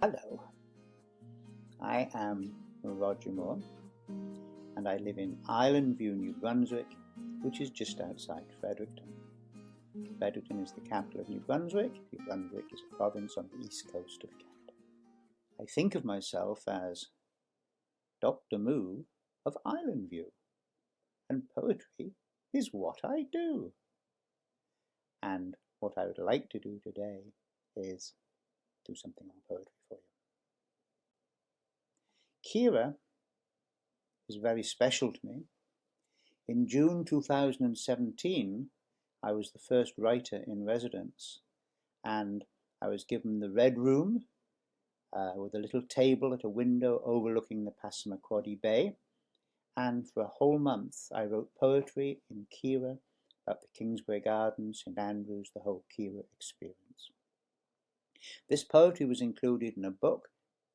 Hello, I am Roger Moore and I live in Island View, New Brunswick, which is just outside Fredericton. Fredericton is the capital of New Brunswick. New Brunswick is a province on the east coast of Canada. I think of myself as Dr. Moo of Island View, and poetry is what I do. And what I would like to do today is do something on poetry for you. Kira is very special to me. In June 2017, I was the first writer in residence, and I was given the Red Room with a little table at a window overlooking the Passamaquoddy Bay, and for a whole month I wrote poetry in Kira about the Kingsbury Gardens, St Andrews, the whole Kira experience. This poetry was included in a book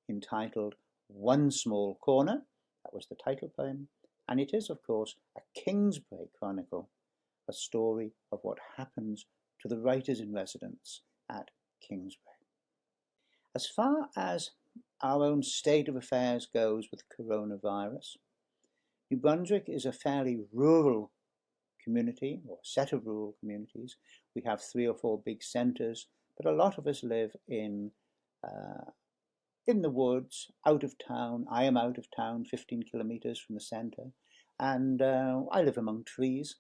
entitled One Small Corner. That was the title poem, and it is, of course, a Kingsbury Chronicle, a story of what happens to the writers in residence at Kingsbury. As far as our own state of affairs goes with coronavirus, New Brunswick is a fairly rural community, or set of rural communities. We have 3 or 4 big centres, but a lot of us live in the woods, out of town. I am out of town, 15 kilometres from the centre, and I live among trees.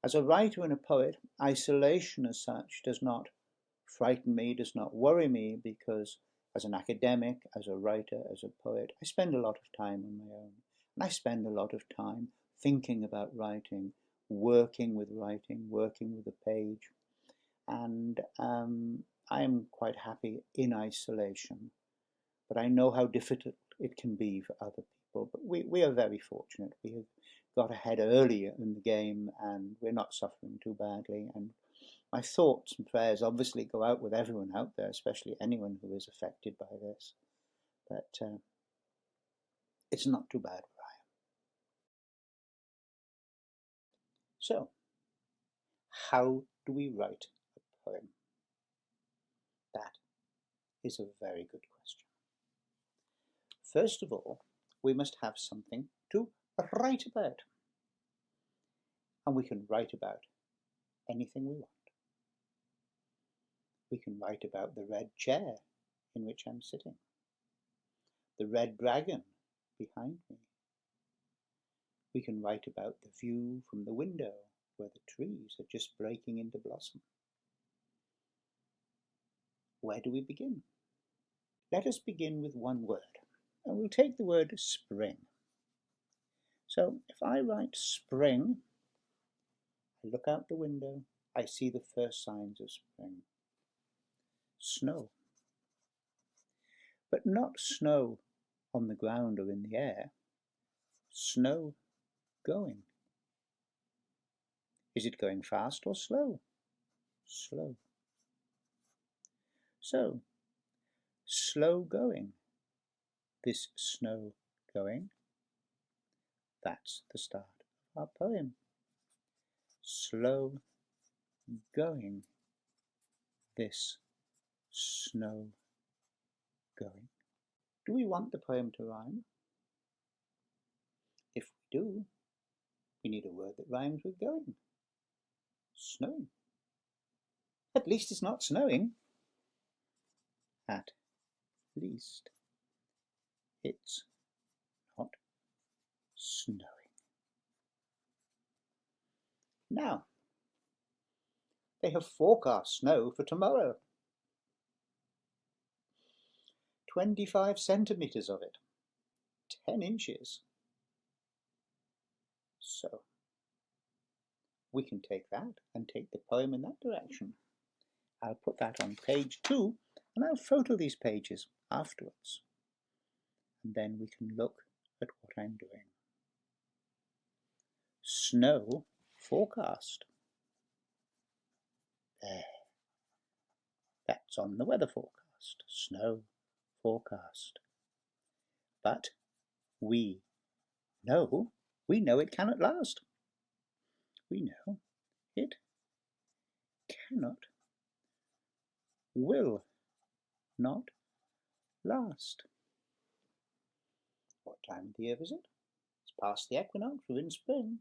As a writer and a poet, isolation as such does not frighten me, does not worry me, because as an academic, as a writer, as a poet, I spend a lot of time on my own. And I spend a lot of time thinking about writing, working with a page. And I am quite happy in isolation. But I know how difficult it can be for other people. But we are very fortunate. We have got ahead earlier in the game, and we're not suffering too badly. And my thoughts and prayers obviously go out with everyone out there, especially anyone who is affected by this. But it's not too bad where I am. So, how do we write a poem? That is a very good question. First of all, we must have something to write about. And we can write about anything we want. We can write about the red chair in which I'm sitting, the red dragon behind me. We can write about the view from the window where the trees are just breaking into blossom. Where do we begin? Let us begin with one word, and we'll take the word spring. So if I write spring, I look out the window, I see the first signs of spring. Snow. But not snow on the ground or in the air. Snow going. Is it going fast or slow? Slow. So, slow going. This snow going. That's the start of our poem. Slow going. This snow going. Do we want the poem to rhyme? If we do, we need a word that rhymes with going. Snowing. At least it's not snowing. At least it's not snowing. Now, they have forecast snow for tomorrow. 25 centimetres of it, 10 inches. So, we can take that and take the poem in that direction. I'll put that on page 2, and I'll photo these pages afterwards. And then we can look at what I'm doing. Snow forecast. There. That's on the weather forecast. Snow forecast. But we know it cannot last. We know it cannot, will not last. What time of the year is it? It's past the equinox, we're in spring.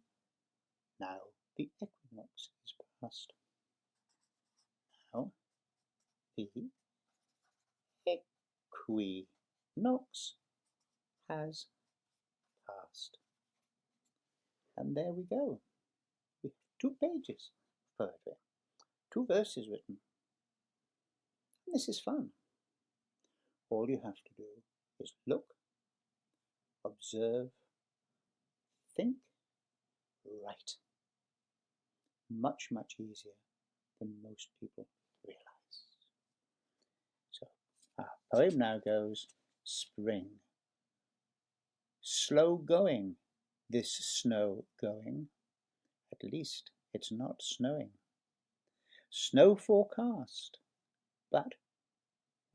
Now the equinox is past. Now the equinox has passed. And there we go. We have 2 pages of poetry, 2 verses written. And this is fun. All you have to do is look, observe, think, write. Much, much easier than most people realize. So our poem now goes, spring. Slow going, this snow going. At least it's not snowing. Snow forecast, but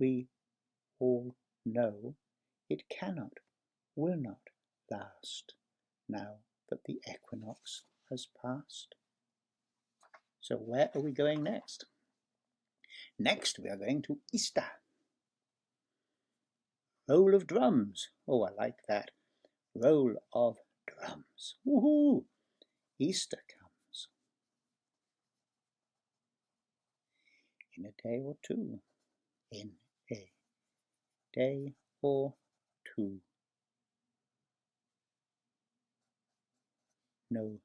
we all know it cannot, will not last now that the equinox has passed. So where are we going next? Next we are going to Easter. Roll of drums. Oh, I like that. Roll of drums. Woohoo! Easter comes in a day or two. In a day or two. No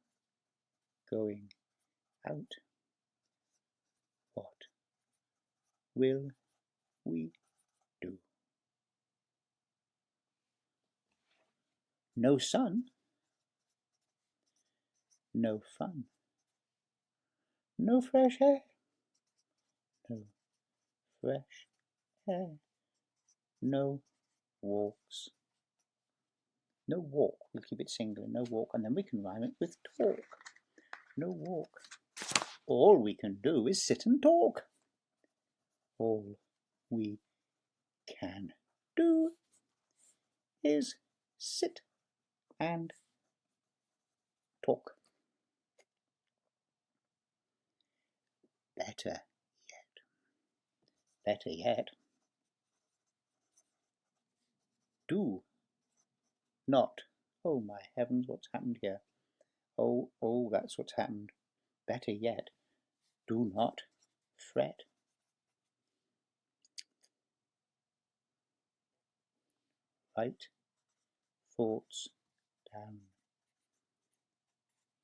going out. What will we do? No sun, no fun, no fresh air, no fresh air, no walks. No walk, we'll keep it single, no walk, and then we can rhyme it with talk. No walk. All we can do is sit and talk. All we can do is sit and talk. Better yet, do not. Oh my heavens, what's happened here? Oh, that's what's happened. Better yet, do not fret. Write thoughts down.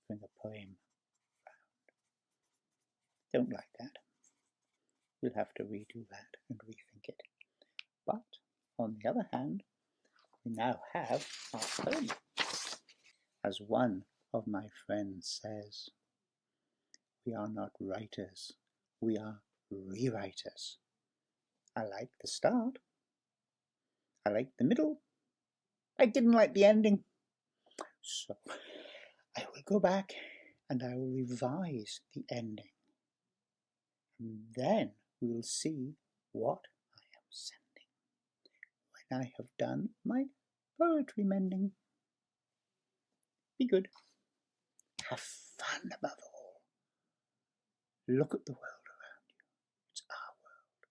Bring a poem round. Don't like that. We'll have to redo that and rethink it. But on the other hand, we now have our poem. As one of my friends says, we are not writers, we are rewriters. I like the start. I like the middle. I didn't like the ending. So I will go back and I will revise the ending. And then we'll see what I am sending when I have done my poetry mending. Be good. Have fun above all. Look at the world around you. It's our world.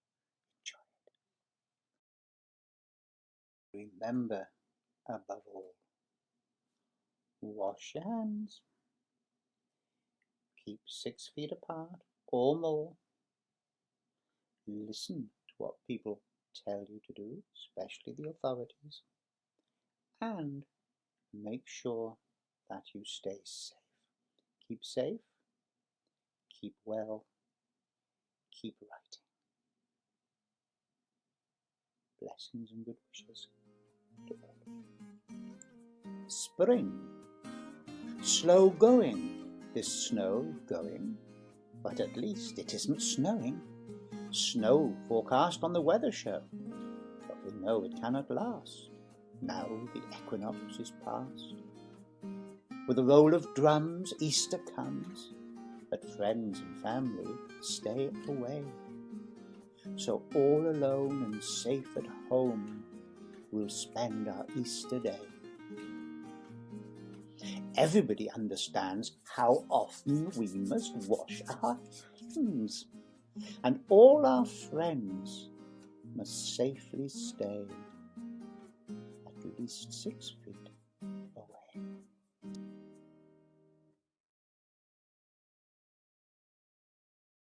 Enjoy it. Remember, above all, wash your hands. Keep 6 feet apart or more. Listen to what people tell you to do, especially the authorities. And make sure that you stay safe. Keep safe, keep well, keep writing. Blessings and good wishes to all of you. Spring. Slow going, this snow going, but at least it isn't snowing. Snow forecast on the weather show, but we know it cannot last. Now the equinox is past. With a roll of drums, Easter comes, but friends and family stay away. So all alone and safe at home, we'll spend our Easter day. Everybody understands how often we must wash our hands, and all our friends must safely stay at least 6 feet